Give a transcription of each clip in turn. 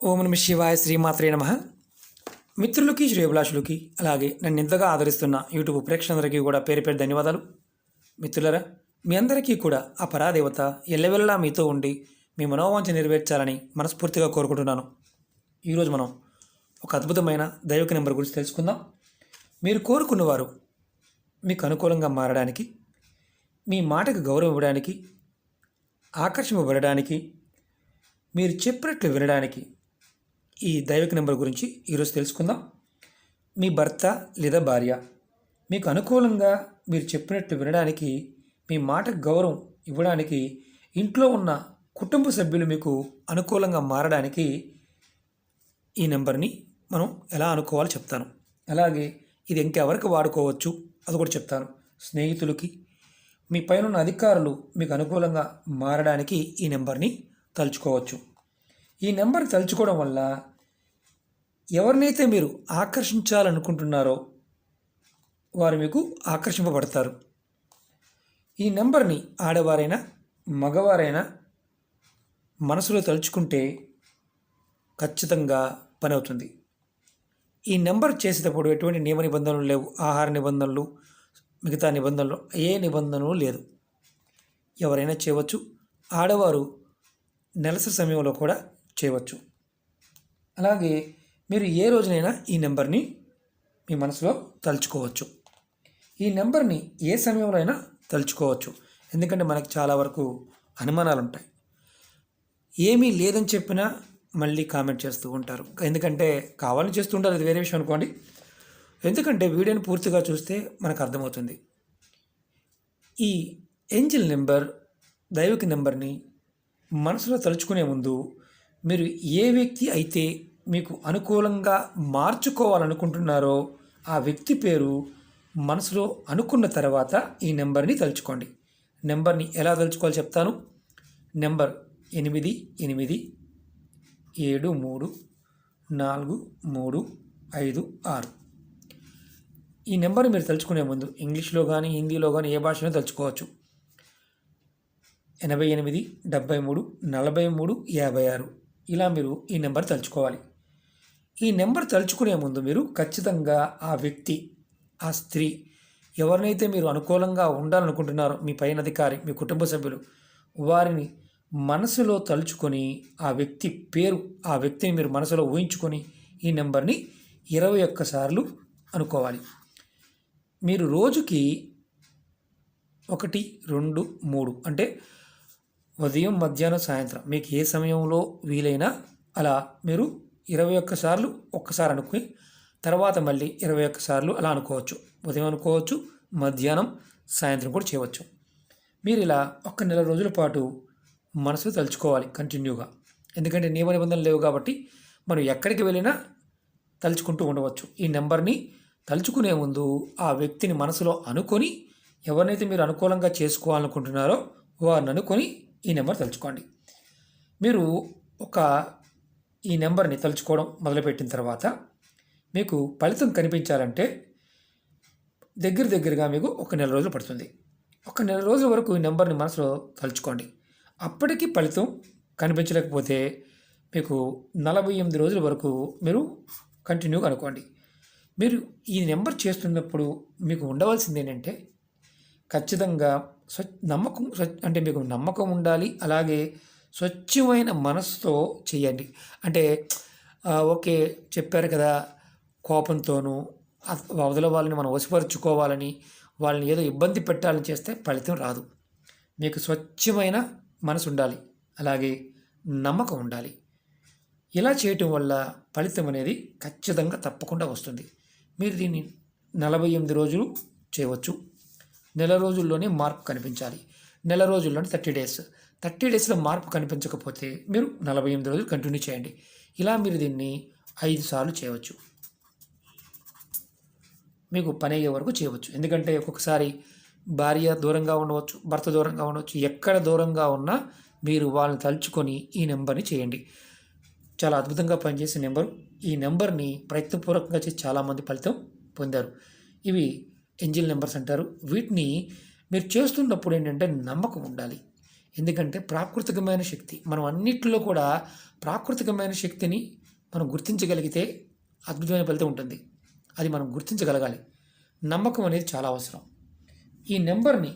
ఓం నమ శివాయ శ్రీమాత్రే నమ. మిత్రులకి శ్రేయభిలాషులకి అలాగే నన్ను ఎంతగా ఆదరిస్తున్న యూట్యూబ్ ప్రేక్షకులందరికీ కూడా పేరు పేరు ధన్యవాదాలు. మిత్రులరా, మీ అందరికీ కూడా ఆ పరాదేవత ఎల్లవెల్లలా మీతో ఉండి మీ మనోవాంఛ నెరవేర్చాలని మనస్ఫూర్తిగా కోరుకుంటున్నాను. ఈరోజు మనం ఒక అద్భుతమైన దైవిక నెంబర్ గురించి తెలుసుకుందాం. మీరు కోరుకున్నవారు మీకు అనుకూలంగా మారడానికి, మీ మాటకు గౌరవం ఇవ్వడానికి, ఆకర్షింపబడడానికి, మీరు చెప్పినట్లు వినడానికి ఈ దైవిక నెంబర్ గురించి ఈరోజు తెలుసుకుందాం. మీ భర్త లేదా భార్య మీకు అనుకూలంగా మీరు చెప్పినట్లు వినడానికి, మీ మాటకు గౌరవం ఇవ్వడానికి, ఇంట్లో ఉన్న కుటుంబ సభ్యులు మీకు అనుకూలంగా మారడానికి ఈ నెంబర్ని మనం ఎలా అనుకోవాలో చెప్తాను. అలాగే ఇది ఇంకెవరికి వాడుకోవచ్చు అది కూడా చెప్తాను. స్నేహితులకి, మీ పైన ఉన్న అధికారులు మీకు అనుకూలంగా మారడానికి ఈ నెంబర్ని తలుచుకోవచ్చు. ఈ నెంబర్ తలుచుకోవడం వల్ల ఎవరినైతే మీరు ఆకర్షించాలనుకుంటున్నారో వారు మీకు ఆకర్షింపబడతారు. ఈ నెంబర్ని ఆడవారైనా మగవారైనా మనసులో తలుచుకుంటే ఖచ్చితంగా పని అవుతుంది. ఈ నెంబర్ చేసేటప్పుడు ఎటువంటి నియమ నిబంధనలు లేవు. ఆహార నిబంధనలు, మిగతా నిబంధనలు, ఏ నిబంధనలు లేదు. ఎవరైనా చేయవచ్చు. ఆడవారు నెలసరి సమయంలో కూడా చేయవచ్చు. అలాగే మీరు ఏ రోజునైనా ఈ నెంబర్ని మీ మనసులో తలుచుకోవచ్చు. ఈ నెంబర్ని ఏ సమయంలో అయినా తలుచుకోవచ్చు. ఎందుకంటే మనకు చాలా వరకు అనుమానాలు ఉంటాయి. ఏమీ లేదని చెప్పినా మళ్ళీ కామెంట్ చేస్తూ ఉంటారు. ఎందుకంటే కావాలని చేస్తూ ఉంటారు, అది వేరే విషయం అనుకోండి. ఎందుకంటే వీడియోని పూర్తిగా చూస్తే మనకు అర్థమవుతుంది. ఈ ఏంజిల్ నెంబర్, దైవిక నెంబర్ని మనసులో తలుచుకునే ముందు మీరు ఏ వ్యక్తి అయితే మీకు అనుకూలంగా మార్చుకోవాలనుకుంటున్నారో ఆ వ్యక్తి పేరు మనసులో అనుకున్న తర్వాత ఈ నెంబర్ని తలుచుకోండి. నెంబర్ని ఎలా తలుచుకోవాలో చెప్తాను. నెంబర్ 88734356. ఈ నెంబర్ని మీరు తలుచుకునే ముందు ఇంగ్లీష్లో కానీ హిందీలో కానీ ఏ భాషలో తలుచుకోవచ్చు. 88 73 43 56. ఇలా మీరు ఈ నెంబర్ తలుచుకోవాలి. ఈ నెంబర్ తలుచుకునే ముందు మీరు ఖచ్చితంగా ఆ వ్యక్తి, ఆ స్త్రీ ఎవరినైతే మీరు అనుకూలంగా ఉండాలనుకుంటున్నారో, మీ పైన అధికారి, మీ కుటుంబ సభ్యులు, వారిని మనసులో తలుచుకొని ఆ వ్యక్తి పేరు, ఆ వ్యక్తిని మీరు మనసులో ఊహించుకొని ఈ నెంబర్ని 21 సార్లు అనుకోవాలి. మీరు రోజుకి 1, 2, 3 అంటే ఉదయం, మధ్యాహ్నం, సాయంత్రం మీకు ఏ సమయంలో వీలైనా అలా మీరు 21 సార్లు ఒక్కసారి అనుకుని తర్వాత మళ్ళీ 21 సార్లు అలా అనుకోవచ్చు. ఉదయం అనుకోవచ్చు, మధ్యాహ్నం, సాయంత్రం కూడా చేయవచ్చు. మీరు ఇలా 1 నెల రోజుల పాటు మనసులో తలుచుకోవాలి కంటిన్యూగా. ఎందుకంటే నియమ నిబంధనలు లేవు కాబట్టి మనం ఎక్కడికి వెళ్ళినా తలుచుకుంటూ ఉండవచ్చు. ఈ నెంబర్ని తలుచుకునే ముందు ఆ వ్యక్తిని మనసులో అనుకొని, ఎవరినైతే మీరు అనుకూలంగా చేసుకోవాలనుకుంటున్నారో వారిని అనుకొని ఈ నెంబర్ తలుచుకోండి. మీరు ఈ నెంబర్ని తలుచుకోవడం మొదలుపెట్టిన తర్వాత మీకు ఫలితం కనిపించాలంటే దగ్గరగా మీకు 1 నెల రోజులు పడుతుంది. 1 నెల రోజుల వరకు ఈ నెంబర్ని మనసులో తలుచుకోండి. అప్పటికి ఫలితం కనిపించలేకపోతే మీకు 48 రోజుల వరకు మీరు కంటిన్యూగా అనుకోండి. మీరు ఈ నెంబర్ చేస్తున్నప్పుడు మీకు ఉండవలసింది ఏంటంటే ఖచ్చితంగా అంటే మీకు నమ్మకం ఉండాలి. అలాగే స్వచ్ఛమైన మనసుతో చేయండి. అంటే ఓకే చెప్పారు కదా, కోపంతోనూ అవతల వాళ్ళని మనం వశపరుచుకోవాలని, వాళ్ళని ఏదో ఇబ్బంది పెట్టాలని చేస్తే ఫలితం రాదు. మీకు స్వచ్ఛమైన మనసు ఉండాలి, అలాగే నమ్మకం ఉండాలి. ఇలా చేయటం వల్ల ఫలితం అనేది ఖచ్చితంగా తప్పకుండా వస్తుంది. మీరు దీన్ని 48 రోజులు చేయవచ్చు. నెల రోజుల్లోనే మార్పు కనిపించాలి. నెల రోజుల్లోనే 30 డేస్. 30 డేస్లో మార్పు కనిపించకపోతే మీరు 48 రోజులు కంటిన్యూ చేయండి. ఇలా మీరు దీన్ని 5 సార్లు చేయవచ్చు. మీకు పని అయ్యే వరకు చేయవచ్చు. ఎందుకంటే ఒక్కొక్కసారి భార్య దూరంగా ఉండవచ్చు, భర్త దూరంగా ఉండవచ్చు. ఎక్కడ దూరంగా ఉన్నా మీరు వాళ్ళని తలుచుకొని ఈ నెంబర్ని చేయండి. చాలా అద్భుతంగా పనిచేసే నెంబరు. ఈ నెంబర్ని ప్రయత్నపూర్వకంగా చేసి చాలామంది ఫలితం పొందారు. ఇవి ఏంజిల్ నెంబర్స్ అంటారు. వీటిని మీరు చేస్తున్నప్పుడు ఏంటంటే నమ్మకం ఉండాలి. ఎందుకంటే ప్రాకృతికమైన శక్తి, మనం అన్నిటిలో కూడా ప్రాకృతికమైన శక్తిని మనం గుర్తించగలిగితే అద్భుతమైన ఫలితం ఉంటుంది. అది మనం గుర్తించగలగాలి. నమ్మకం అనేది చాలా అవసరం. ఈ నెంబర్ని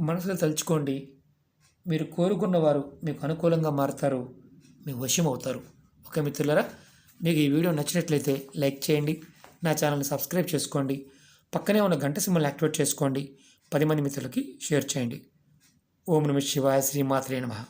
మనసులో తలుచుకోండి. మీరు కోరుకున్నవారు మీకు అనుకూలంగా మారుతారు, మీ వశం అవుతారు. ఓకే మిత్రులారా, మీకు ఈ వీడియో నచ్చినట్లయితే లైక్ చేయండి, నా ఛానల్ని సబ్స్క్రైబ్ చేసుకోండి, పక్కనే ఉన్న గంట సింబల్ని యాక్టివేట్ చేసుకోండి, 10 మంది మిత్రులకి షేర్ చేయండి. ఓం నమః శివాయ, శ్రీమాత్రే నమః.